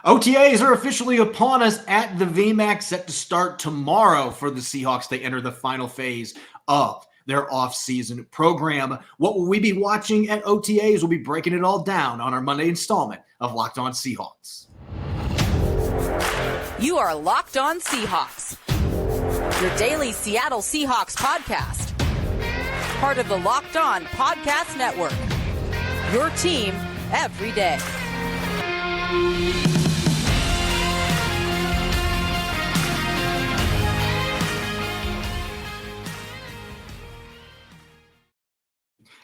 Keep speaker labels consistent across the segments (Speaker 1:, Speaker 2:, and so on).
Speaker 1: OTAs are officially upon us at the VMAC, set to start tomorrow for the Seahawks. They enter the final phase of their offseason program. What will we be watching at OTAs? We'll be breaking it all down on our Monday installment of Locked On Seahawks.
Speaker 2: You are Locked On Seahawks, your daily Seattle Seahawks podcast. Part of the Locked On Podcast Network, your team every day.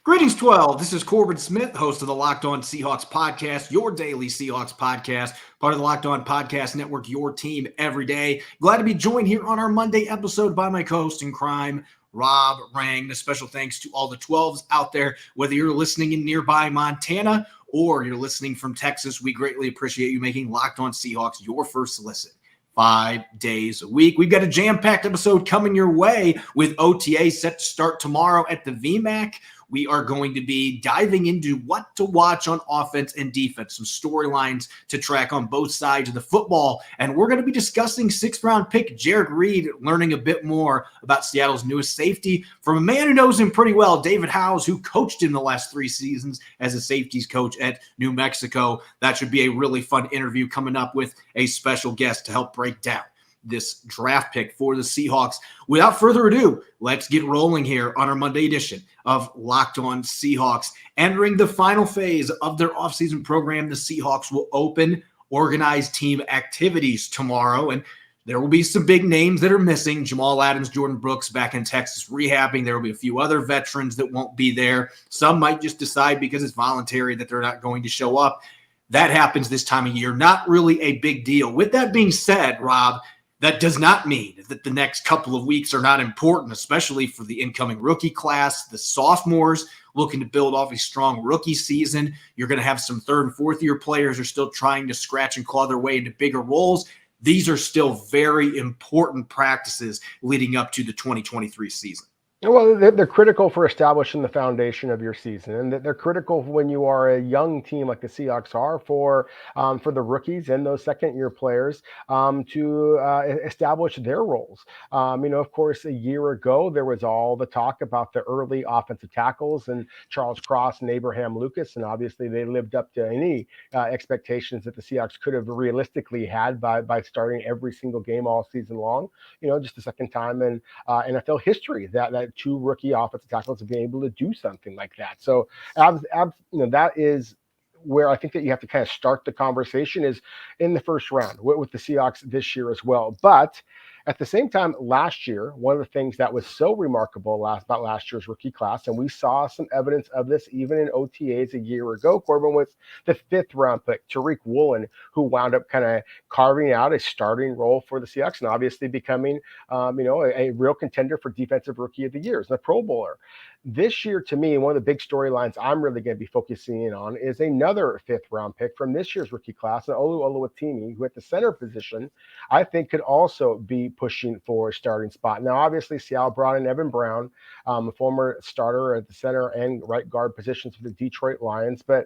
Speaker 1: Greetings, 12. This is Corbin Smith, host of the Locked On Seahawks podcast, your daily Seahawks podcast, part of the Locked On Podcast Network, your team every day. Glad to be joined here on our Monday episode by my co-host in crime, Rob Rang. A special thanks to all the 12s out there, whether you're listening in nearby Montana or you're listening from Texas. We greatly appreciate you making Locked On Seahawks your first listen 5 days a week. We've got a jam-packed episode coming your way with OTA set to start tomorrow at the VMAC. We are going to be diving into what to watch on offense and defense, some storylines to track on both sides of the football. And we're going to be discussing sixth-round pick Jerrick Reed, learning a bit more about Seattle's newest safety from a man who knows him pretty well, David Howes, who coached him the last 3 seasons as a safeties coach at New Mexico. That should be a really fun interview coming up with a special guest to help break down this draft pick for the Seahawks. Without further ado, let's get rolling here on our Monday edition of Locked On Seahawks. Entering the final phase of their offseason program, the Seahawks will open organized team activities tomorrow, and there will be some big names that are missing. Jamal Adams, Jordan Brooks back in Texas rehabbing. There will be a few other veterans that won't be there. Some might just decide because it's voluntary that they're not going to show up. That happens this time of year. Not really a big deal. With that being said, Rob, that does not mean that the next couple of weeks are not important, especially for the incoming rookie class, the sophomores looking to build off a strong rookie season. You're going to have some third and fourth year players who are still trying to scratch and claw their way into bigger roles. These are still very important practices leading up to the 2023 season.
Speaker 3: Well, they're critical for establishing the foundation of your season, and they're critical when you are a young team like the Seahawks are for the rookies and those second-year players to establish their roles. Of course, a year ago, there was all the talk about the early offensive tackles and Charles Cross and Abraham Lucas, and obviously they lived up to any expectations that the Seahawks could have realistically had by starting every single game all season long. Just the second time in NFL history that 2 rookie offensive tackles have been able to do something like that. So, that is where I think that you have to kind of start the conversation is in the first round with the Seahawks this year as well. But at the same time, last year, one of the things that was so remarkable about last year's rookie class, and we saw some evidence of this even in OTAs a year ago, Corbin, was the 5th-round pick, Tariq Woolen, who wound up kind of carving out a starting role for the Seahawks and obviously becoming, a real contender for Defensive Rookie of the Year, a Pro Bowler. This year, to me, one of the big storylines I'm really going to be focusing in on is another 5th-round pick from this year's rookie class, Olu Oluwatimi, who at the center position, I think could also be pushing for a starting spot. Now, obviously, Seattle brought in Evan Brown, a former starter at the center and right guard positions for the Detroit Lions. But,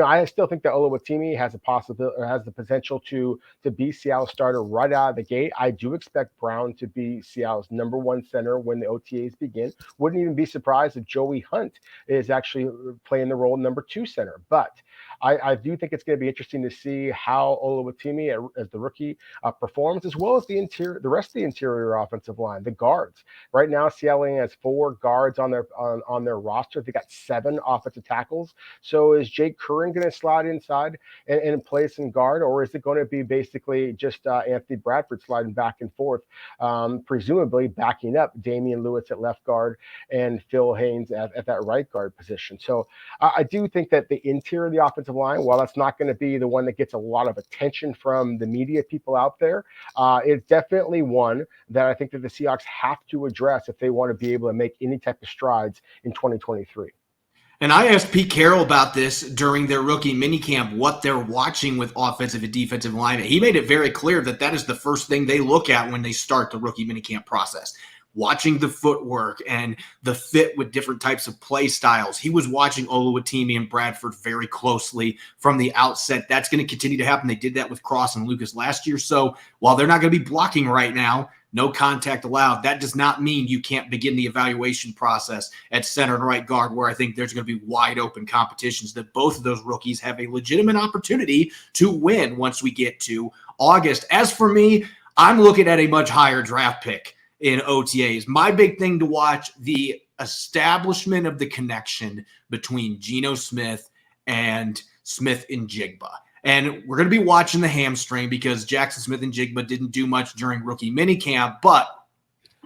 Speaker 3: I still think that Oluwatimi has the potential to be Seattle's starter right out of the gate. I do expect Brown to be Seattle's number 1 center when the OTAs begin. Wouldn't even be surprised if Joey Hunt is actually playing the role number 2 center. But I do think it's going to be interesting to see how Oluwatimi, as the rookie, performs, as well as the rest of the interior offensive line, the guards. Right now, Seattle has 4 guards on their roster. They got 7 offensive tackles. So is Jake Curran going to slide inside and play some guard, or is it going to be basically just Anthony Bradford sliding back and forth, presumably backing up Damian Lewis at left guard and Phil Haynes at that right guard position? So I do think that the interior of the offensive line, while that's not going to be the one that gets a lot of attention from the media people out there, it's definitely one that I think that the Seahawks have to address if they want to be able to make any type of strides in 2023.
Speaker 1: And I asked Pete Carroll about this during their rookie minicamp, what they're watching with offensive and defensive linemen. He made it very clear that is the first thing they look at when they start the rookie minicamp process. watching the footwork and the fit with different types of play styles. He was watching Oluwatimi and Bradford very closely from the outset. That's going to continue to happen. They did that with Cross and Lucas last year. So while they're not going to be blocking right now, no contact allowed, that does not mean you can't begin the evaluation process at center and right guard, where I think there's going to be wide open competitions that both of those rookies have a legitimate opportunity to win once we get to August. As for me, I'm looking at a much higher draft pick in OTAs. My big thing to watch, the establishment of the connection between Geno Smith and Smith-Njigba. And we're going to be watching the hamstring because Jaxon Smith-Njigba didn't do much during rookie minicamp, but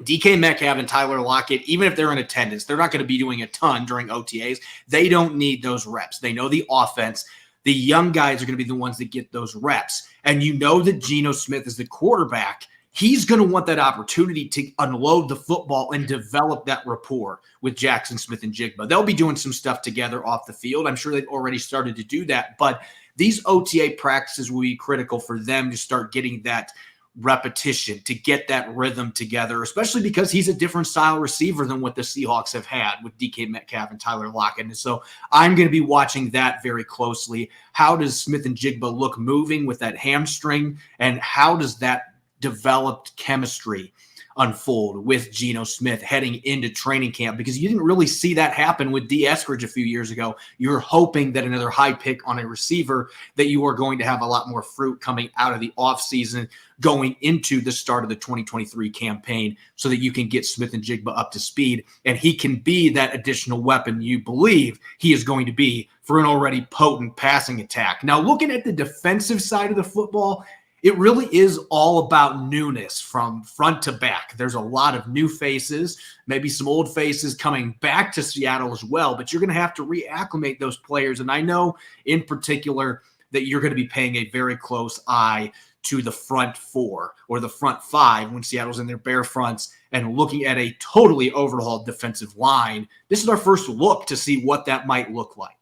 Speaker 1: DK Metcalf and Tyler Lockett, even if they're in attendance, they're not going to be doing a ton during OTAs. They don't need those reps. They know the offense. The young guys are going to be the ones that get those reps. And you know that Geno Smith is the quarterback. He's going to want that opportunity to unload the football and develop that rapport with Jaxon Smith-Njigba. They'll be doing some stuff together off the field. I'm sure they've already started to do that, but these OTA practices will be critical for them to start getting that repetition, to get that rhythm together, especially because he's a different style receiver than what the Seahawks have had with DK Metcalf and Tyler Lockett. And so I'm going to be watching that very closely. How does Smith-Njigba look moving with that hamstring, and how does that developed chemistry unfold with Geno Smith heading into training camp? Because you didn't really see that happen with D. Eskridge a few years ago. You're hoping that another high pick on a receiver, that you are going to have a lot more fruit coming out of the offseason going into the start of the 2023 campaign, so that you can get Smith-Njigba up to speed and he can be that additional weapon you believe he is going to be for an already potent passing attack. Now, looking at the defensive side of the football, it really is all about newness from front to back. There's a lot of new faces, maybe some old faces coming back to Seattle as well, but you're going to have to reacclimate those players. And I know in particular that you're going to be paying a very close eye to the front four or the front five when Seattle's in their bare fronts and looking at a totally overhauled defensive line. This is our first look to see what that might look like.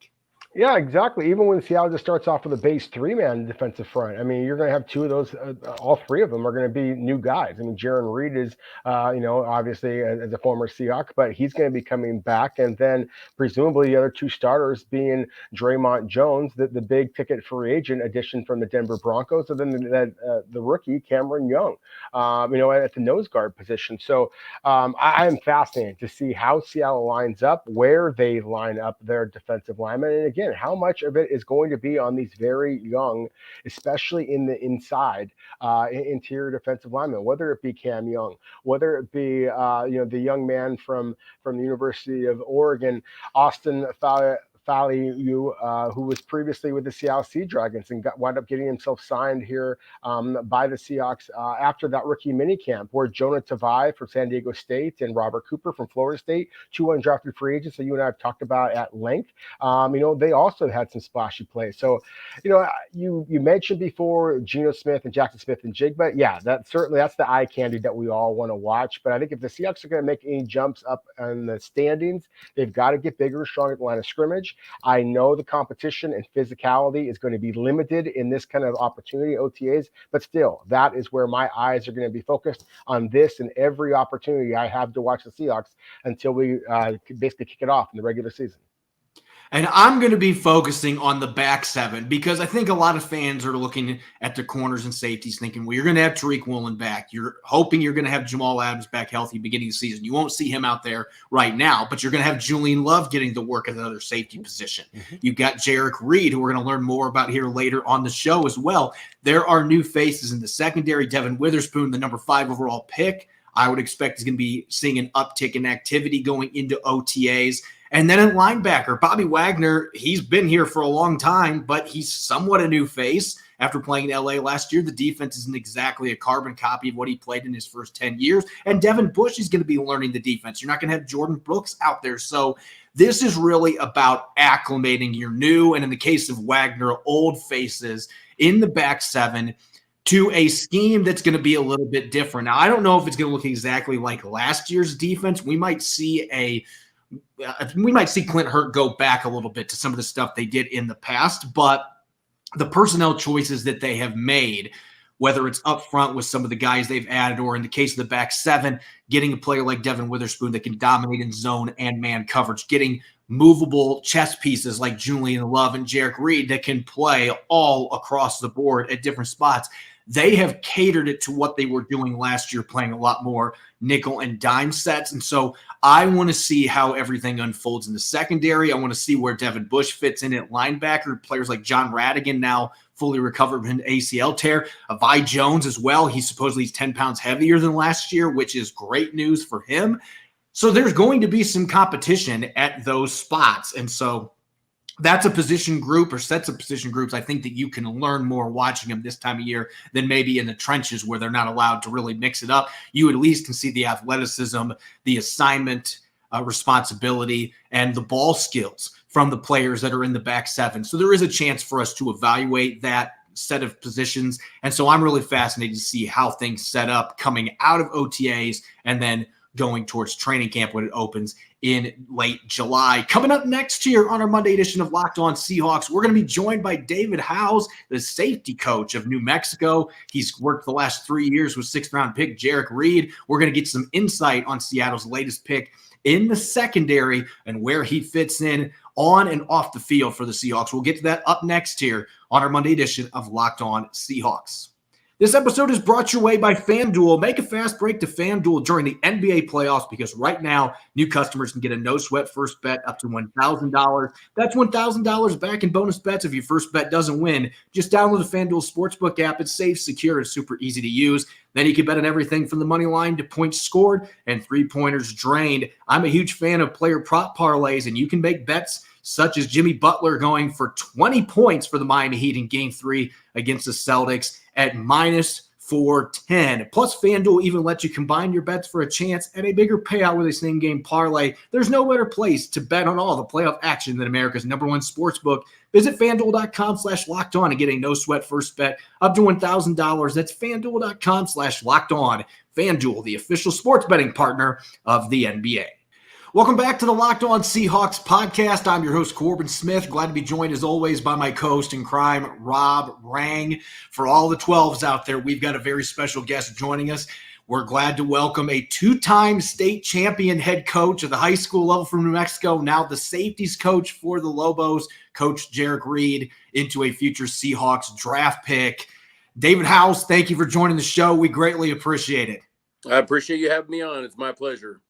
Speaker 3: Yeah, exactly. Even when Seattle just starts off with a base three-man defensive front, I mean, you're going to have two of those. All three of them are going to be new guys. I mean, Jerrick Reed is, obviously as a former Seahawk, but he's going to be coming back. And then presumably the other two starters being Draymond Jones, the big ticket free agent addition from the Denver Broncos, and then the rookie Cameron Young, at the nose guard position. So I am fascinated to see how Seattle lines up, where they line up their defensive linemen, and again, how much of it is going to be on these very young, especially in the inside interior defensive linemen, whether it be Cam Young, whether it be the young man from the University of Oregon, Austin who was previously with the Seattle Sea Dragons and wound up getting himself signed here by the Seahawks after that rookie minicamp, where Jonah Tavai from San Diego State and Robert Cooper from Florida State, two undrafted free agents that you and I have talked about at length, they also had some splashy plays. So, you mentioned before Geno Smith and Jaxon Smith-Njigba. Yeah, that's the eye candy that we all want to watch. But I think if the Seahawks are going to make any jumps up in the standings, they've got to get bigger, stronger at the line of scrimmage. I know the competition and physicality is going to be limited in this kind of opportunity, OTAs, but still, that is where my eyes are going to be focused on this and every opportunity I have to watch the Seahawks until we basically kick it off in the regular season.
Speaker 1: And I'm going to be focusing on the back seven because I think a lot of fans are looking at the corners and safeties thinking, well, you're going to have Tariq Woolen back. You're hoping you're going to have Jamal Adams back healthy beginning of the season. You won't see him out there right now, but you're going to have Julian Love getting to work at another safety position. Mm-hmm. You've got Jerrick Reed, who we're going to learn more about here later on the show as well. There are new faces in the secondary. Devin Witherspoon, the number 5 overall pick, I would expect is going to be seeing an uptick in activity going into OTAs. And then at linebacker, Bobby Wagner, he's been here for a long time, but he's somewhat a new face. After playing in LA last year, the defense isn't exactly a carbon copy of what he played in his first 10 years. And Devin Bush is going to be learning the defense. You're not going to have Jordan Brooks out there. So this is really about acclimating your new, and in the case of Wagner, old faces in the back seven to a scheme that's going to be a little bit different. Now, I don't know if it's going to look exactly like last year's defense. We might see Clint Hurt go back a little bit to some of the stuff they did in the past, but the personnel choices that they have made whether it's up front with some of the guys they've added, or in the case of the back seven, getting a player like Devin Witherspoon that can dominate in zone and man coverage, getting movable chess pieces like Julian Love and Jerrick Reed that can play all across the board at different spots. They have catered it to what they were doing last year, playing a lot more nickel and dime sets. And so I want to see how everything unfolds in the secondary. I want to see where Devin Bush fits in at linebacker. Players like John Radigan now fully recovered from an ACL tear. Vi Jones as well. He's supposedly 10 pounds heavier than last year, which is great news for him. So there's going to be some competition at those spots. And so that's a position group or sets of position groups I think that you can learn more watching them this time of year than maybe in the trenches where they're not allowed to really mix it up. You at least can see the athleticism, the assignment responsibility, and the ball skills from the players that are in the back seven. So there is a chance for us to evaluate that set of positions. And so I'm really fascinated to see how things set up coming out of OTAs and then going towards training camp when it opens in late July. Coming up next here on our Monday edition of Locked On Seahawks, we're going to be joined by David Howes, the safety coach of New Mexico. He's worked the last 3 years with sixth-round pick Jerrick Reed. We're going to get some insight on Seattle's latest pick in the secondary and where he fits in on and off the field for the Seahawks. We'll get to that up next here on our Monday edition of Locked On Seahawks. This episode is brought your way by FanDuel. Make a fast break to FanDuel during the NBA playoffs because right now, new customers can get a no-sweat first bet up to $1,000. That's $1,000 back in bonus bets if your first bet doesn't win. Just download the FanDuel Sportsbook app. It's safe, secure, and super easy to use. Then you can bet on everything from the money line to points scored and three-pointers drained. I'm a huge fan of player prop parlays, and you can make bets such as Jimmy Butler going for 20 points for the Miami Heat in Game 3 against the Celtics at minus 410. Plus, FanDuel even lets you combine your bets for a chance at a bigger payout with a same-game parlay. There's no better place to bet on all the playoff action than America's #1 sportsbook. Visit FanDuel.com/LockedOn and get a no-sweat first bet up to $1,000. That's FanDuel.com/LockedOn. FanDuel, the official sports betting partner of the NBA. Welcome back to the Locked On Seahawks podcast. I'm your host, Corbin Smith. Glad to be joined, as always, by my co-host in crime, Rob Rang. For all the 12s out there, we've got a very special guest joining us. We're glad to welcome a two-time state champion head coach at the high school level from New Mexico, now the safeties coach for the Lobos, Coach Jerrick Reed, into a future Seahawks draft pick. David Howes, thank you for joining the show. We greatly appreciate it.
Speaker 4: I appreciate you having me on. It's my pleasure.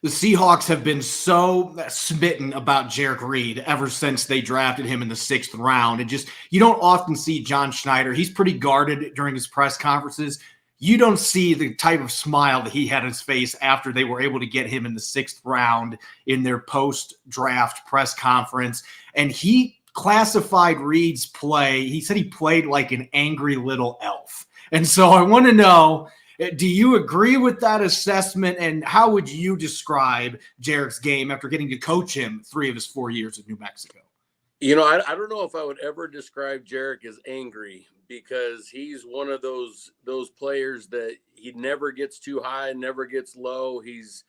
Speaker 1: The Seahawks have been so smitten about Jerrick Reed ever since they drafted him in the 6th round. And just, you don't often see John Schneider. He's pretty guarded during his press conferences. You don't see the type of smile that he had on his face after they were able to get him in the 6th round in their post-draft press conference. And he classified Reed's play. He said he played like an angry little elf. And so I want to know, do you agree with that assessment, and how would you describe Jerrick's game after getting to coach him 3 of his 4 years at New Mexico?
Speaker 4: You know, I don't know if I would ever describe Jerrick as angry, because he's one of those players that he never gets too high, never gets low. He's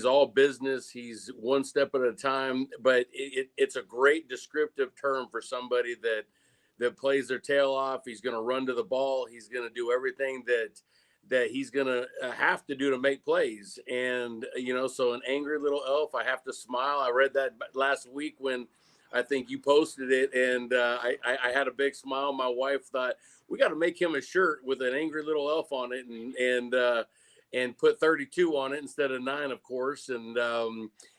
Speaker 4: all business. He's one step at a time. But it's a great descriptive term for somebody that plays their tail off. He's going to run to the ball. He's going to do everything that he's going to have to do to make plays. And, you know, so an angry little elf, I have to smile. I read that last week when I think you posted it, and I had a big smile. My wife thought, we got to make him a shirt with an angry little elf on it and put 32 on it instead of 9, of course. And,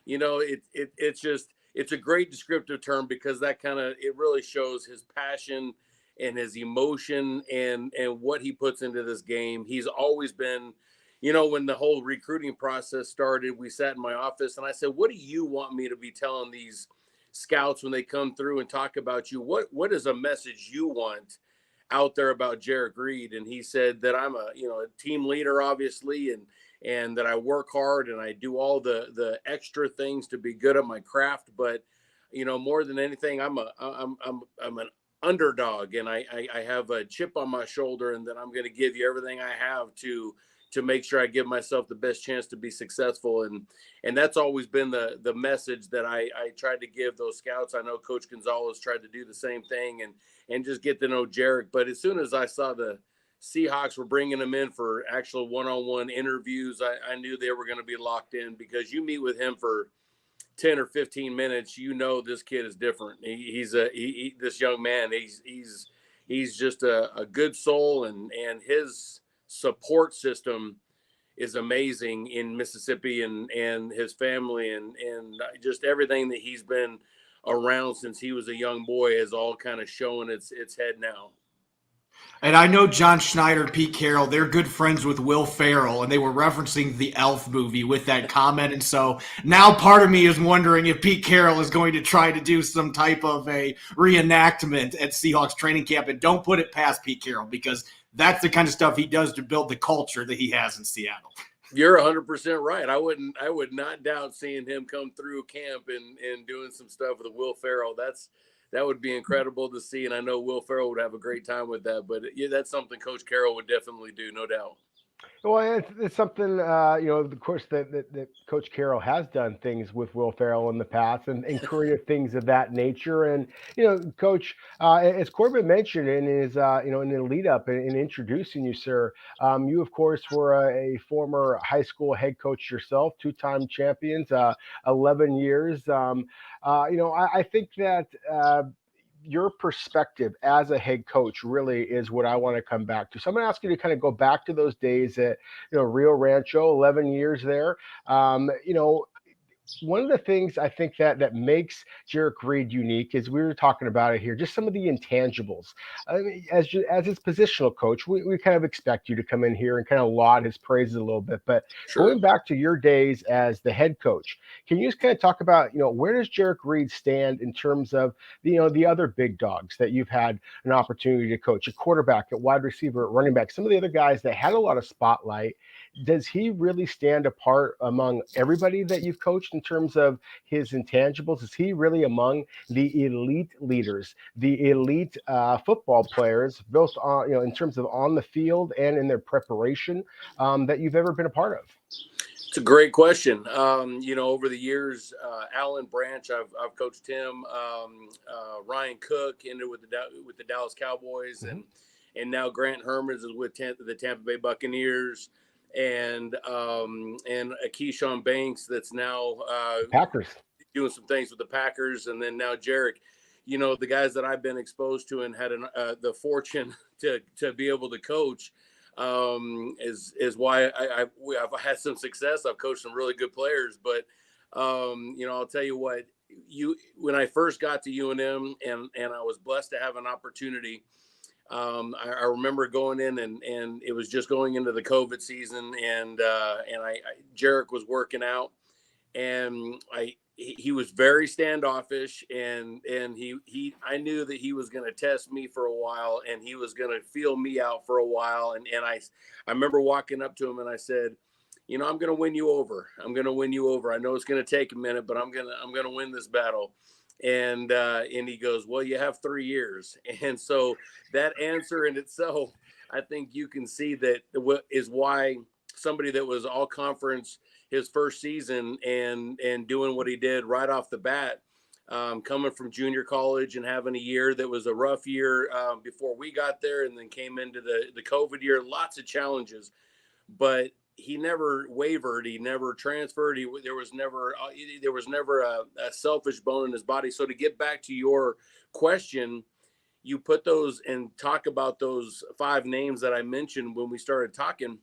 Speaker 4: you know, it's a great descriptive term, because that it really shows his passion and his emotion and what he puts into this game. He's always been, you know, when the whole recruiting process started, we sat in my office and I said, what do you want me to be telling these scouts when they come through and talk about you? What is a message you want out there about Jerrick Reed? And he said that I'm a team leader, obviously, and that I work hard and I do all the extra things to be good at my craft. But, you know, more than anything, I'm an underdog, and I have a chip on my shoulder, and that I'm going to give you everything I have to to make sure I give myself the best chance to be successful. And that's always been the message that I tried to give those scouts. I know Coach Gonzalez tried to do the same thing and just get to know Jerrick. But as soon as I saw the Seahawks were bringing him in for actual one-on-one interviews, I knew they were going to be locked in, because you meet with him for 10 or 15 minutes, you know this kid is different. He's this young man. He's just a good soul, and his support system is amazing in Mississippi, and his family and just everything that he's been around since he was a young boy is all kind of showing its head now.
Speaker 1: And I know John Schneider and Pete Carroll, they're good friends with Will Ferrell, and they were referencing the Elf movie with that comment. And so now part of me is wondering if Pete Carroll is going to try to do some type of a reenactment at Seahawks training camp. And don't put it past Pete Carroll, because that's the kind of stuff he does to build the culture that he has in Seattle.
Speaker 4: You're 100% right. I would not doubt seeing him come through camp and doing some stuff with Will Ferrell. That would be incredible to see, and I know Will Ferrell would have a great time with that. But yeah, that's something Coach Carroll would definitely do, no doubt.
Speaker 3: Well, it's something, of course, that Coach Carroll has done things with Will Ferrell in the past, and creative things of that nature. And, Coach, as Corbin mentioned in his, in the lead up in introducing you, sir, you, of course, were a former high school head coach yourself, 2-time champions, 11 years. I think that your perspective as a head coach really is what I want to come back to. So I'm going to ask you to kind of go back to those days at, Rio Rancho, 11 years there. One of the things I think that makes Jerrick Reed unique is, we were talking about it here, just some of the intangibles. I mean, as his positional coach, we kind of expect you to come in here and kind of laud his praises a little bit. But
Speaker 4: Sure.
Speaker 3: Going back to your days as the head coach, can you just kind of talk about, where does Jerrick Reed stand in terms of, the other big dogs that you've had an opportunity to coach, a quarterback, a wide receiver, a running back, some of the other guys that had a lot of spotlight? Does he really stand apart among everybody that you've coached in terms of his intangibles? Is he really among the elite leaders, the elite football players, both on, in terms of on the field and in their preparation, that you've ever been a part of?
Speaker 4: It's a great question. Over the years, Alan Branch, I've coached him. Ryan Cook ended with the Dallas Cowboys,
Speaker 3: Mm-hmm.
Speaker 4: and now Grant Hermans is with the Tampa Bay Buccaneers, and Keyshawn Banks, that's now
Speaker 3: Packers,
Speaker 4: doing some things with the Packers, and then now Jerrick. The guys that I've been exposed to and had the fortune to be able to coach, is why I've had some success. I've coached some really good players, but I'll tell you what, when I first got to UNM and I was blessed to have an opportunity. I remember going in and it was just going into the COVID season, and Jerrick was working out, and he was very standoffish, and I knew that he was going to test me for a while, and he was going to feel me out for a while. And I remember walking up to him and I said, I'm going to win you over. I'm going to win you over. I know it's going to take a minute, but I'm going to win this battle. And he goes, well, you have 3 years. And so that answer in itself, I think you can see that is why somebody that was all conference his first season and doing what he did right off the bat, coming from junior college and having a year that was a rough year before we got there, and then came into the COVID year, lots of challenges, but he never wavered. He never transferred. There was never a selfish bone in his body. So to get back to your question, you put those and talk about those 5 names that I mentioned when we started talking.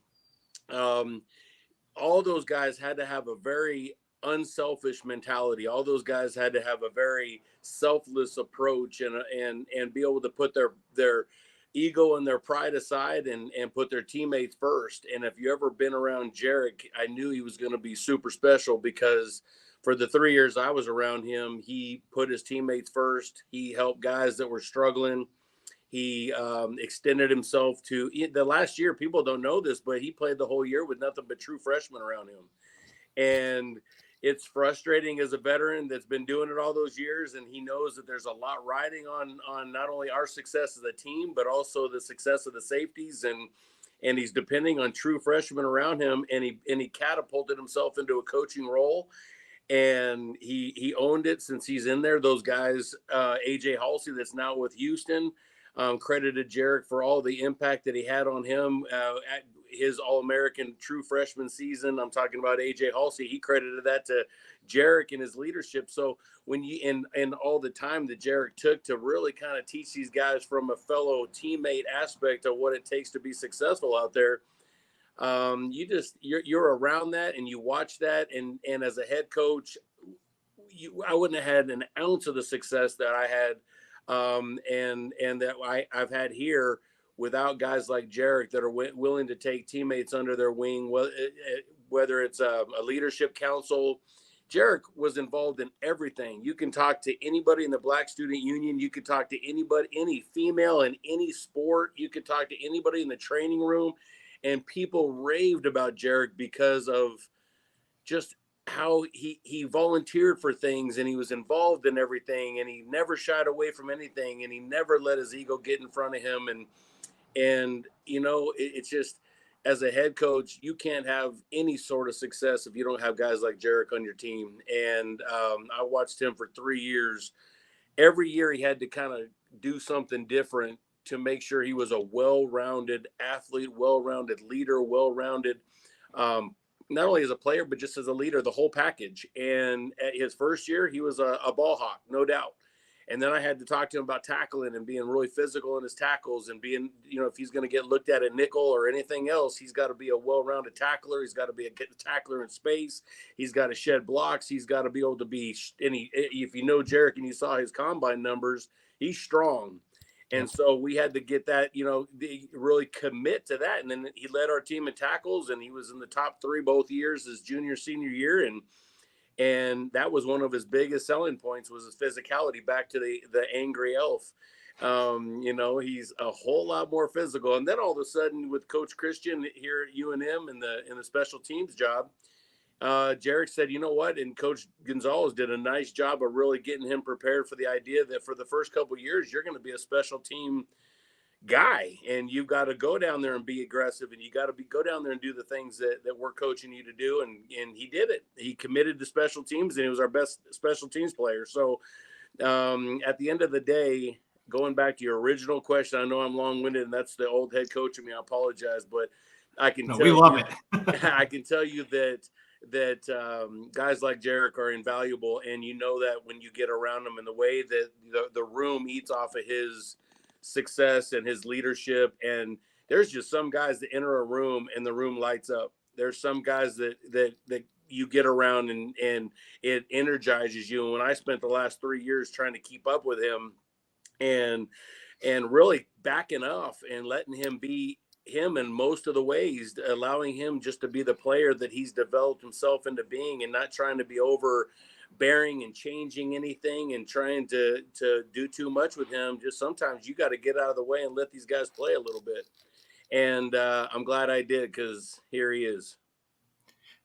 Speaker 4: All those guys had to have a very unselfish mentality. All those guys had to have a very selfless approach and be able to put their ego and their pride aside and put their teammates first. And if you ever been around Jerrick, I knew he was going to be super special, because for the 3 years I was around him, he put his teammates first. He helped guys that were struggling. He extended himself to the last year. People don't know this, but he played the whole year with nothing but true freshmen around him. And it's frustrating as a veteran that's been doing it all those years, and he knows that there's a lot riding on not only our success as a team, but also the success of the safeties. and he's depending on true freshmen around him, and he catapulted himself into a coaching role, and he owned it since he's in there. Those guys, AJ Halsey, that's now with Houston, credited Jerrick for all the impact that he had on him at his All-American true freshman season. I'm talking about AJ Halsey. He credited that to Jerrick and his leadership. So when you and all the time that Jerrick took to really kind of teach these guys from a fellow teammate aspect of what it takes to be successful out there, you're around that and you watch that, and as a head coach, I wouldn't have had an ounce of the success that I had, and that I've had here without guys like Jerrick that are willing to take teammates under their wing, whether it's a leadership council. Jerrick was involved in everything. You can talk to anybody in the Black Student Union. You could talk to anybody, any female in any sport. You could talk to anybody in the training room, and people raved about Jerrick because of just how he volunteered for things, and he was involved in everything, and he never shied away from anything, and he never let his ego get in front of him. And it's just, as a head coach, you can't have any sort of success if you don't have guys like Jerrick on your team. And I watched him for 3 years. Every year he had to kind of do something different to make sure he was a well-rounded athlete, well-rounded leader, well-rounded, not only as a player, but just as a leader, the whole package. And at his first year, he was a ball hawk, no doubt. And then I had to talk to him about tackling and being really physical in his tackles, and being, if he's going to get looked at nickel or anything else, he's got to be a well-rounded tackler. He's got to be a tackler in space. He's got to shed blocks. He's got to be able to be if you know Jerrick and you saw his combine numbers, he's strong. And so we had to get that, really commit to that. And then he led our team in tackles, and he was in the top 3 both years, his junior, senior year. And that was one of his biggest selling points, was his physicality. Back to the angry elf. He's a whole lot more physical. And then all of a sudden, with Coach Christian here at UNM in the special teams job, Jerrick said, you know what? And Coach Gonzalez did a nice job of really getting him prepared for the idea that for the first couple of years, you're going to be a special team guy, and you've got to go down there and be aggressive, and you got to go down there and do the things that we're coaching you to do. And he did it. He committed to special teams, and he was our best special teams player. So at the end of the day, going back to your original question, I know I'm long-winded, and that's the old head coach of me. I apologize, but I can tell
Speaker 1: we love it.
Speaker 4: I can tell you that guys like Jerrick are invaluable, and that when you get around them, and the way that the room eats off of his success and his leadership. And there's just some guys that enter a room and the room lights up. There's some guys that you get around and it energizes you. And when I spent the last 3 years trying to keep up with him and really backing off and letting him be him in most of the ways, allowing him just to be the player that he's developed himself into being, and not trying to be overbearing and changing anything and trying to do too much with him. Just sometimes you got to get out of the way and let these guys play a little bit. And I'm glad I did, because here he is.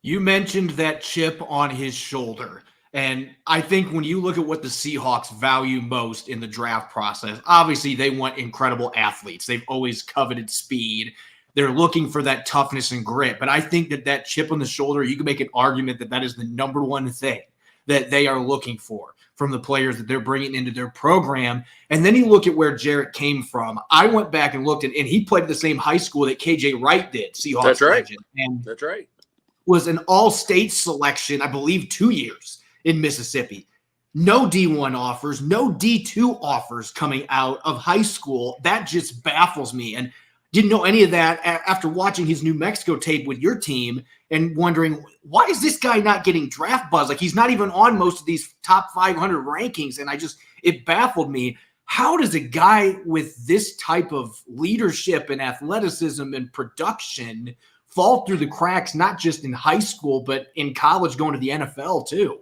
Speaker 1: You mentioned that chip on his shoulder. And I think when you look at what the Seahawks value most in the draft process, obviously they want incredible athletes. They've always coveted speed. They're looking for that toughness and grit. But I think that chip on the shoulder, you can make an argument that is the number one thing that they are looking for from the players that they're bringing into their program. And then you look at where Jerrick came from. I went back and looked, and he played at the same high school that KJ Wright did, Seahawks
Speaker 4: That's right.
Speaker 1: legend. And
Speaker 4: That's right.
Speaker 1: Was an all-state selection, I believe, 2 years in Mississippi. No D1 offers, no D2 offers coming out of high school. That just baffles me. And didn't know any of that after watching his New Mexico tape with your team and wondering, why is this guy not getting draft buzz? Like, he's not even on most of these top 500 rankings. And it baffled me. How does a guy with this type of leadership and athleticism and production fall through the cracks, not just in high school, but in college, going to the NFL too?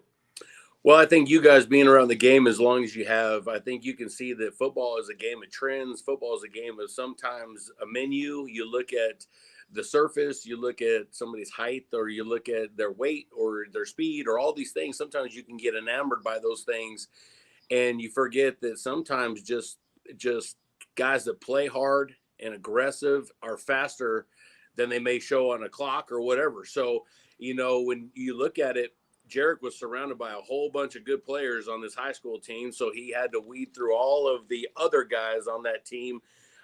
Speaker 4: Well, I think you guys being around the game as long as you have, I think you can see that football is a game of trends. Football is a game of sometimes a menu. You look at the surface, you look at somebody's height, or you look at their weight or their speed or all these things. Sometimes you can get enamored by those things, and you forget that sometimes just guys that play hard and aggressive are faster than they may show on a clock or whatever. So, when you look at it, Jerrick was surrounded by a whole bunch of good players on this high school team. So he had to weed through all of the other guys on that team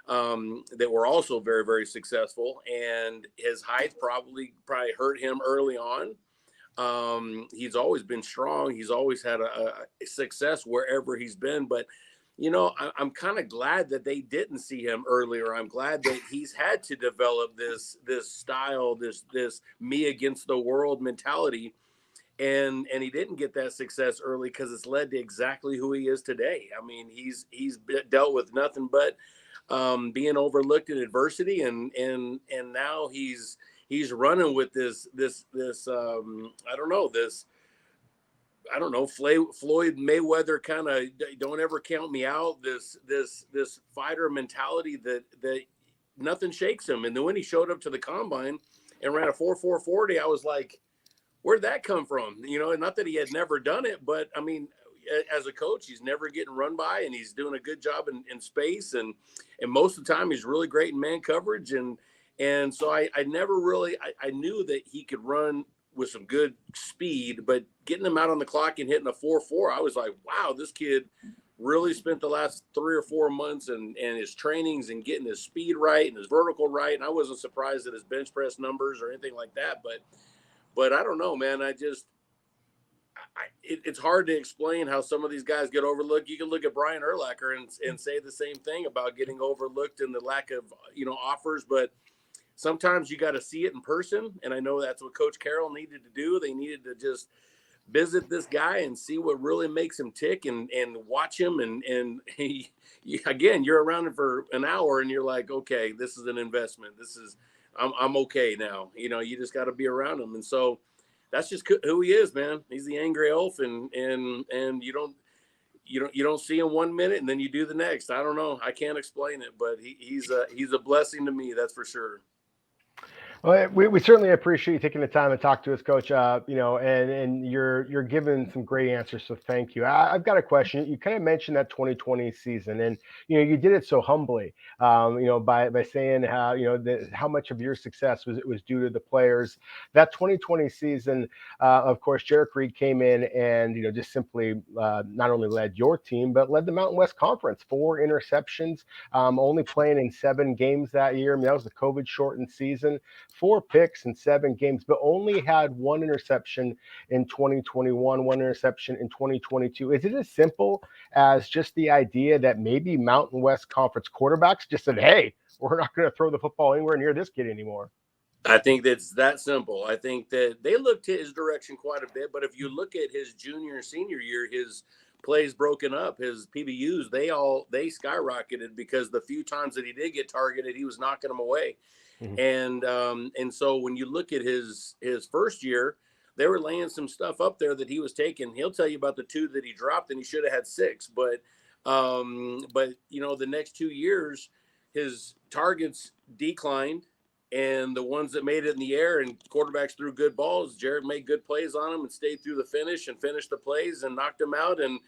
Speaker 4: that were also very, very successful. And his height probably hurt him early on. He's always been strong. He's always had a success wherever he's been. But, I'm kind of glad that they didn't see him earlier. I'm glad that he's had to develop this style, this me against the world mentality. And he didn't get that success early because it's led to exactly who he is today. I mean, he's dealt with nothing but being overlooked in adversity, and now he's running with this Floyd Mayweather kind of don't ever count me out, this fighter mentality that nothing shakes him. And then when he showed up to the combine and ran a 4.440, I was like, where'd that come from? Not that he had never done it, but I mean, as a coach, he's never getting run by, and he's doing a good job in space. And most of the time he's really great in man coverage. And so I never really, I knew that he could run with some good speed, but getting him out on the clock and hitting a 4.4, I was like, wow, this kid really spent the last 3 or 4 months and his trainings and getting his speed right and his vertical right. And I wasn't surprised at his bench press numbers or anything like that. But I don't know, man. It's hard to explain how some of these guys get overlooked. You can look at Brian Urlacher and say the same thing about getting overlooked and the lack of, offers. But sometimes you got to see it in person. And I know that's what Coach Carroll needed to do. They needed to just visit this guy and see what really makes him tick and watch him. And again, you're around him for an hour and you're like, okay, this is an investment. I'm okay now. You just got to be around him. And so that's just who he is, man. He's the angry elf, and you don't see him 1 minute and then you do the next. I don't know. I can't explain it, but he's a blessing to me. That's for sure.
Speaker 3: Well, we certainly appreciate you taking the time to talk to us, Coach. And you're giving some great answers, so thank you. I've got a question. You kind of mentioned that 2020 season, and you did it so humbly. By saying how much of your success was due to the players. That 2020 season, of course, Jerrick Reed came in and just simply not only led your team but led the Mountain West Conference. 4 interceptions, only playing in 7 games that year. I mean, that was a COVID-shortened season. 4 picks in 7 games, but only had 1 interception in 2021, 1 interception in 2022. Is it as simple as just the idea that maybe Mountain West Conference quarterbacks just said, hey, we're not going to throw the football anywhere near this kid anymore?
Speaker 4: I think that's that simple. I think that they looked to his direction quite a bit, but if you look at his junior and senior year, his plays broken up, his PBUs, they skyrocketed because the few times that he did get targeted, he was knocking them away. Mm-hmm. And so when you look at his first year, they were laying some stuff up there that he was taking. He'll tell you about the 2 that he dropped, and he should have had 6. But the next 2 years, his targets declined, and the ones that made it in the air and quarterbacks threw good balls, Jerrick made good plays on them and stayed through the finish and finished the plays and knocked them out and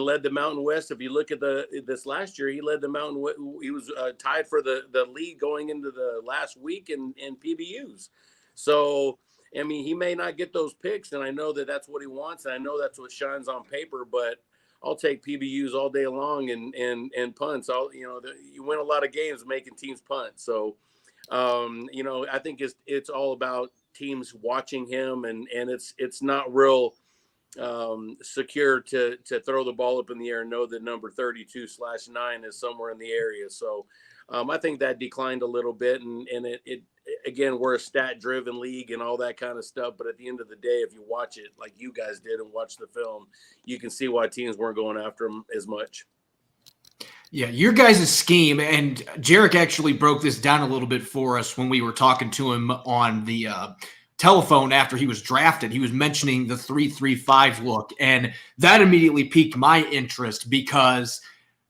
Speaker 4: led the Mountain West. If you look at this last year, he led the Mountain West. He was tied for the lead going into the last week in PBUs. So, I mean, he may not get those picks, and I know that that's what he wants, and I know that's what shines on paper, but I'll take PBUs all day long and punts. You win a lot of games making teams punt. So, I think it's all about teams watching him, and it's not real secure to throw the ball up in the air and know that number 32/9 is somewhere in the area. So I think that declined a little bit, and it again, we're a stat driven league and all that kind of stuff. But at the end of the day, if you watch it like you guys did and watch the film, you can see why teams weren't going after him as much.
Speaker 1: Yeah, your guys' scheme, and Jerrick actually broke this down a little bit for us when we were talking to him on the telephone after he was drafted. He was mentioning the 3-3-5 look, and that immediately piqued my interest because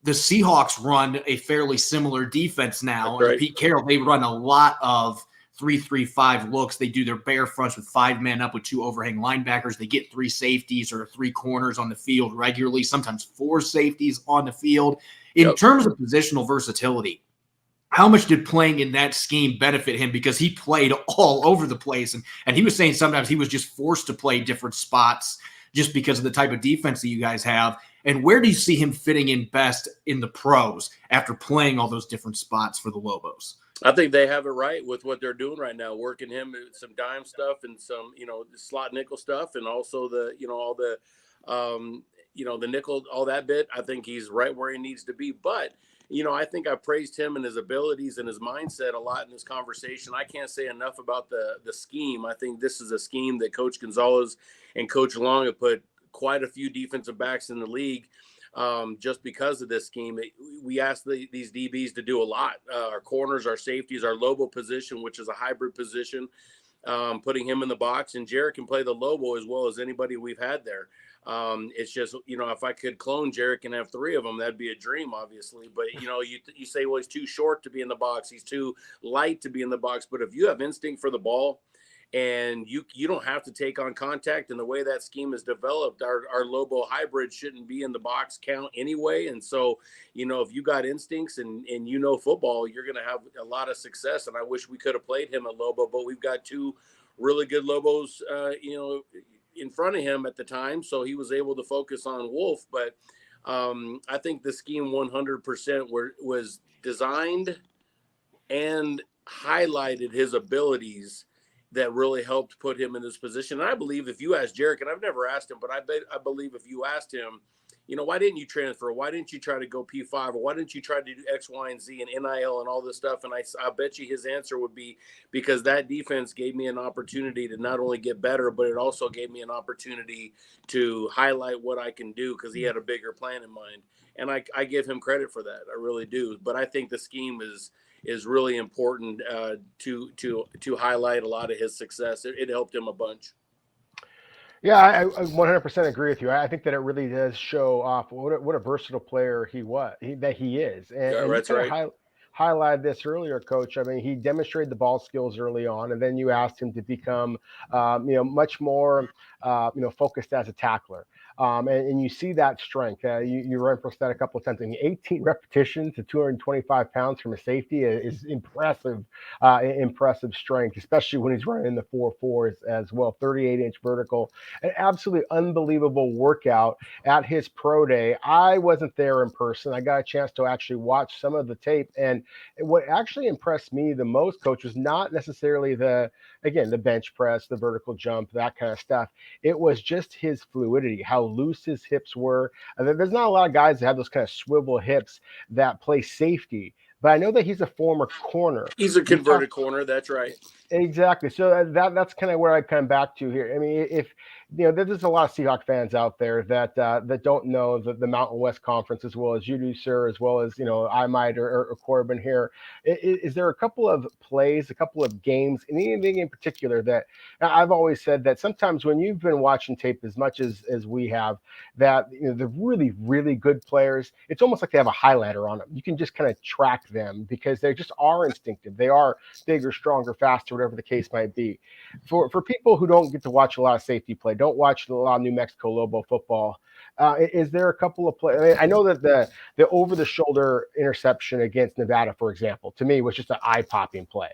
Speaker 1: the Seahawks run a fairly similar defense now.
Speaker 4: Right.
Speaker 1: Pete Carroll, they run a lot of 3-3-5 looks. They do their bare fronts with 5 men up with 2 overhang linebackers. They get 3 safeties or 3 corners on the field regularly, sometimes 4 safeties on the field. In terms of positional versatility, how much did playing in that scheme benefit him? Because he played all over the place. And he was saying sometimes he was just forced to play different spots just because of the type of defense that you guys have. And where do you see him fitting in best in the pros after playing all those different spots for the Lobos?
Speaker 4: I think they have it right with what they're doing right now, working him with some dime stuff and some, slot nickel stuff, and also all the, the nickel, all that bit. I think he's right where he needs to be. But, I think I praised him and his abilities and his mindset a lot in this conversation. I can't say enough about the scheme. I think this is a scheme that Coach Gonzalez and Coach Long have put quite a few defensive backs in the league. Just because of this scheme. We asked these DBs to do a lot. Our corners, our safeties, our Lobo position, which is a hybrid position, putting him in the box. And Jerrick can play the Lobo as well as anybody we've had there. It's just, if I could clone Jerrick and have three of them, that'd be a dream, obviously. But, you say, well, he's too short to be in the box. He's too light to be in the box. But if you have instinct for the ball, and you don't have to take on contact, and the way that scheme is developed, our Lobo hybrid shouldn't be in the box count anyway. And so, if you got instincts and football, you're going to have a lot of success. And I wish we could have played him at Lobo, but we've got two really good Lobos, in front of him at the time. So he was able to focus on Wolf. But I think the scheme 100% was designed and highlighted his abilities that really helped put him in this position. And I believe if you ask Jerrick, and I've never asked him, but I believe if you asked him, why didn't you transfer? Why didn't you try to go P5? Or why didn't you try to do X, Y, and Z and NIL and all this stuff? And I bet you his answer would be, because that defense gave me an opportunity to not only get better, but it also gave me an opportunity to highlight what I can do, because he had a bigger plan in mind. And I give him credit for that. I really do. But I think the scheme is really important to highlight a lot of his success. It helped him a bunch.
Speaker 3: Yeah, I 100% agree with you. I think that it really does show off what a versatile player he is. And
Speaker 4: That's right.
Speaker 3: Highlighted this earlier, Coach. I mean, he demonstrated the ball skills early on, and then you asked him to become, much more, focused as a tackler. And you see that strength. You referenced that a couple of times. I mean, 18 repetitions to 225 pounds from a safety is impressive, impressive strength, especially when he's running the 4.4s as well. 38-inch vertical, an absolutely unbelievable workout at his pro day. I wasn't there in person. I got a chance to actually watch some of the tape, and what actually impressed me the most, Coach, was not necessarily the bench press, the vertical jump, that kind of stuff. It was just his fluidity, how loose his hips were. And there's not a lot of guys that have those kind of swivel hips that play safety, but I know that he's a former corner.
Speaker 4: He's a converted corner. That's right.
Speaker 3: Exactly. So that's kind of where I come back to here. I mean, if there's a lot of Seahawks fans out there that don't know the Mountain West Conference as well as you do, sir, as well as I might or Corbin here. Is there a couple of plays, a couple of games, anything in particular that I've always said that sometimes when you've been watching tape as much as we have, that the really, really good players, it's almost like they have a highlighter on them. You can just kind of track them because they just are instinctive. They are bigger, stronger, faster, whatever the case might be. For people who don't get to watch a lot of safety play, don't watch a lot of New Mexico Lobo football, is there a couple of plays? I know that the over-the-shoulder interception against Nevada, for example, to me was just an eye-popping play.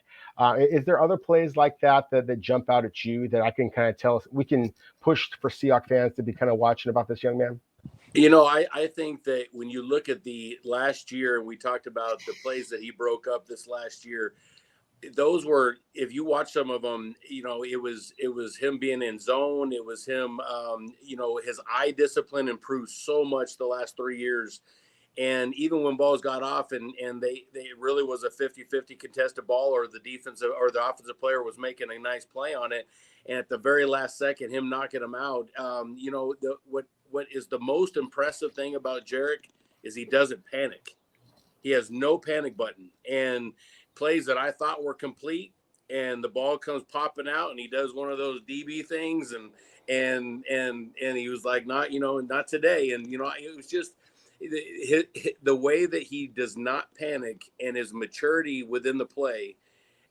Speaker 3: Is there other plays like that jump out at you that I can kind of tell we can push for Seahawks fans to be kind of watching about this young man?
Speaker 4: I think that when you look at the last year, and we talked about the plays that he broke up this last year, those were, if you watch some of them, it was him being in zone. It was him, his eye discipline improved so much the last 3 years. And even when balls got off and they really was a 50-50 contested ball, or the defensive or the offensive player was making a nice play on it, and at the very last second, him knocking him out. What is the most impressive thing about Jerrick is he doesn't panic. He has no panic button, and plays that I thought were complete, and the ball comes popping out, and he does one of those DB things, and he was like, not today. And it was just the way that he does not panic and his maturity within the play.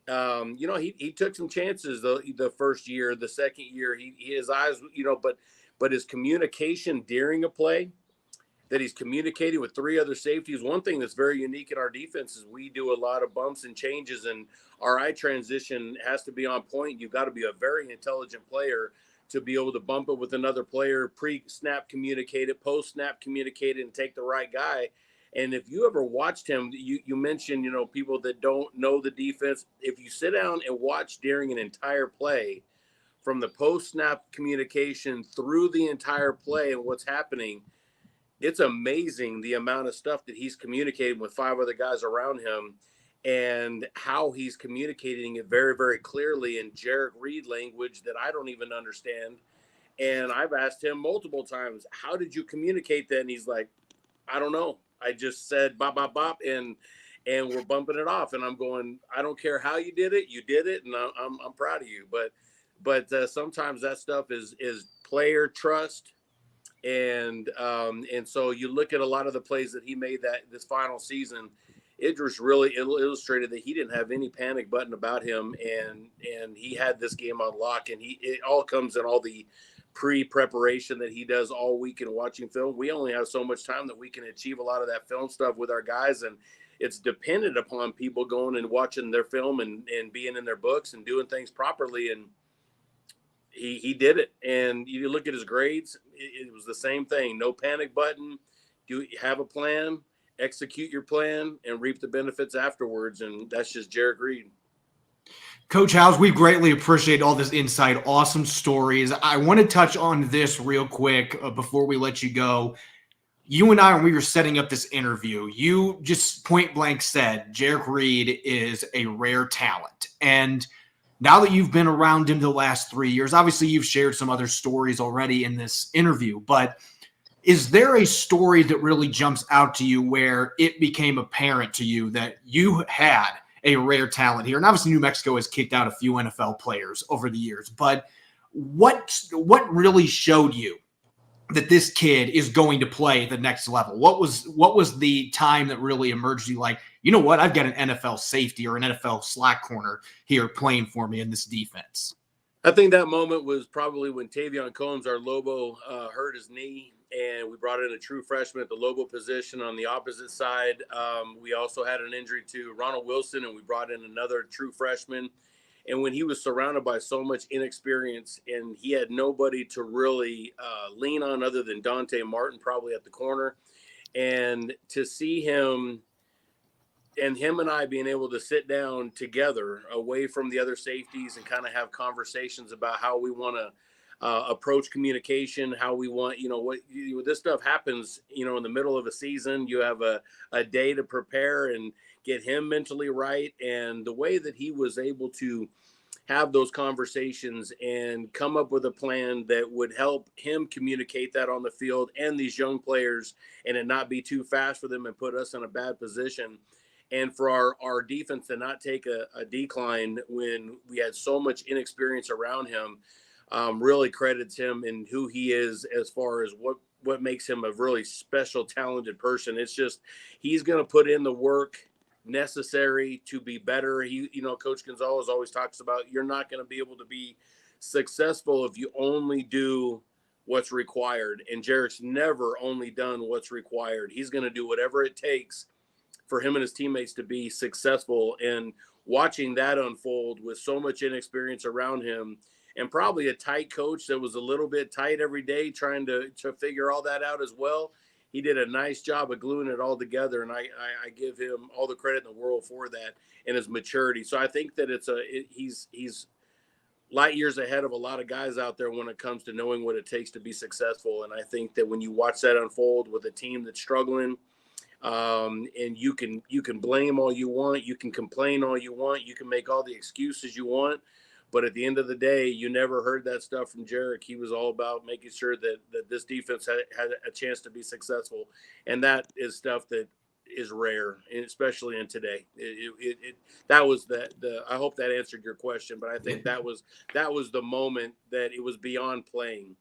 Speaker 4: He took some chances the first year, the second year, his eyes, but his communication during a play, that he's communicating with 3 other safeties. One thing that's very unique in our defense is we do a lot of bumps and changes, and our eye transition has to be on point. You've got to be a very intelligent player to be able to bump it with another player, pre-snap communicate it, post-snap communicate it, and take the right guy. And if you ever watched him, you mentioned, people that don't know the defense. If you sit down and watch during an entire play, from the post-snap communication through the entire play and what's happening, it's amazing the amount of stuff that he's communicating with 5 other guys around him and how he's communicating it very, very clearly in Jerrick Reed language that I don't even understand. And I've asked him multiple times, how did you communicate that? And he's like, I don't know. I just said bop, bop, bop, and we're bumping it off. And I'm going, I don't care how you did it. You did it. And I'm proud of you. But sometimes that stuff is player trust. And so you look at a lot of the plays that he made this final season, it just really illustrated that he didn't have any panic button about him, and he had this game on lock. And it all comes in all the pre-preparation that he does all week in watching film. We only have so much time that we can achieve a lot of that film stuff with our guys, and it's dependent upon people going and watching their film and being in their books and doing things properly. And he did it. And you look at his grades, it was the same thing. No panic button. Do have a plan, execute your plan, and reap the benefits afterwards. And that's just Jerrick Reed.
Speaker 1: Coach House, we greatly appreciate all this insight. Awesome stories. I want to touch on this real quick before we let you go. You and I, when we were setting up this interview, you just point blank said Jerrick Reed is a rare talent. And now that you've been around him the last 3 years, obviously you've shared some other stories already in this interview, but is there a story that really jumps out to you where it became apparent to you that you had a rare talent here? And obviously New Mexico has kicked out a few NFL players over the years, but what really showed you that this kid is going to play at the next level? What was the time that really emerged you like, you know what, I've got an NFL safety or an NFL slot corner here playing for me in this defense?
Speaker 4: I think that moment was probably when Tavion Combs, our Lobo, hurt his knee, and we brought in a true freshman at the Lobo position on the opposite side. We also had an injury to Ronald Wilson, and we brought in another true freshman. And when he was surrounded by so much inexperience and he had nobody to really lean on other than Dante Martin, probably at the corner, and to see him and I being able to sit down together away from the other safeties and kind of have conversations about how we want to approach communication, how we want, this stuff happens, in the middle of a season. You have a day to prepare and get him mentally right. And the way that he was able to have those conversations and come up with a plan that would help him communicate that on the field and these young players, and it not be too fast for them and put us in a bad position. And for our defense to not take a decline when we had so much inexperience around him, really credits him in who he is as far as what makes him a really special, talented person. It's just, he's going to put in the work necessary to be better. Coach Gonzalez always talks about, you're not going to be able to be successful if you only do what's required. And Jerrick's never only done what's required. He's going to do whatever it takes for him and his teammates to be successful. And watching that unfold with so much inexperience around him, and probably a tight coach that was a little bit tight every day trying to figure all that out as well, he did a nice job of gluing it all together. And I give him all the credit in the world for that and his maturity. So I think that he's light years ahead of a lot of guys out there when it comes to knowing what it takes to be successful. And I think that when you watch that unfold with a team that's struggling, and you can blame all you want, you can complain all you want, you can make all the excuses you want, but at the end of the day, you never heard that stuff from Jerrick. He was all about making sure that this defense had a chance to be successful, and that is stuff that is rare, especially in today. That was I hope that answered your question, but I think that was the moment that it was beyond playing.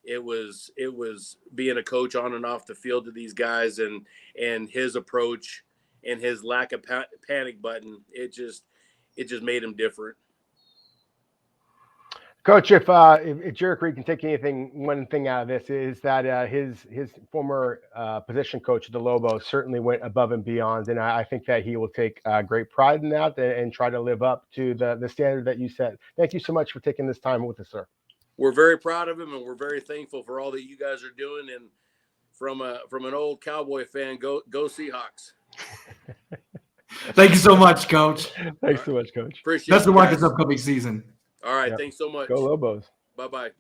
Speaker 4: It was being a coach on and off the field to these guys, and his approach and his lack of panic button. It just made him different.
Speaker 3: Coach, if Jerrick Reed can take one thing out of this is that his former position coach at the Lobos certainly went above and beyond, and I think that he will take great pride in that and try to live up to the standard that you set. Thank you so much for taking this time with us, sir.
Speaker 4: We're very proud of him, and we're very thankful for all that you guys are doing. And from an old Cowboy fan, go Seahawks.
Speaker 1: Thank you so much, Coach.
Speaker 3: Thanks so much, Coach.
Speaker 4: Appreciate
Speaker 1: Best
Speaker 4: it.
Speaker 1: of luck this upcoming season.
Speaker 4: All right.
Speaker 3: Yep.
Speaker 4: Thanks so much.
Speaker 3: Go Lobos.
Speaker 4: Bye-bye.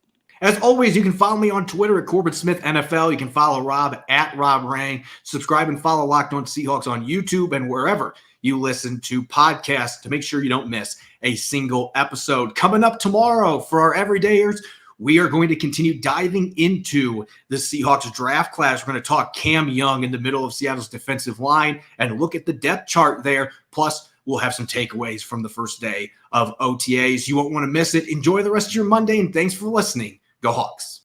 Speaker 1: As always, you can follow me on Twitter at Corbin Smith NFL. You can follow Rob at Rob Rang. Subscribe and follow Locked On Seahawks on YouTube and wherever you listen to podcasts to make sure you don't miss a single episode. Coming up tomorrow for our everydayers, we are going to continue diving into the Seahawks draft class. We're going to talk Cam Young in the middle of Seattle's defensive line and look at the depth chart there. Plus, we'll have some takeaways from the first day of OTAs. You won't want to miss it. Enjoy the rest of your Monday, and thanks for listening. Go Hawks.